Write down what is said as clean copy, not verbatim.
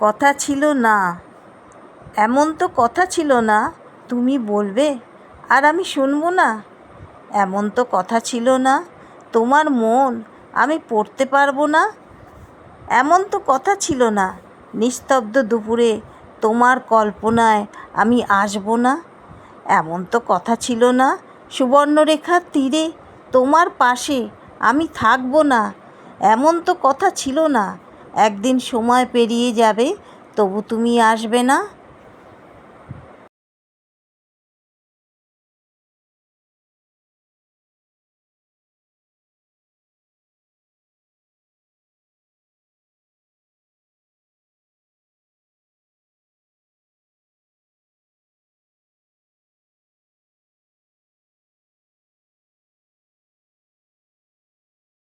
কথা ছিল না, এমন তো কথা ছিল না তুমি বলবে আর আমি শুনবো না। এমন তো কথা ছিল না তোমার মন আমি পড়তে পারবো না। এমন তো কথা ছিল না নিস্তব্ধ দুপুরে তোমার কল্পনায় আমি আসবো না। এমন তো কথা ছিল না সুবর্ণরেখার তীরে তোমার পাশে আমি থাকবো না। এমন তো কথা ছিল না একদিন সময় পেরিয়ে যাবে তবু তুমি আসবে না।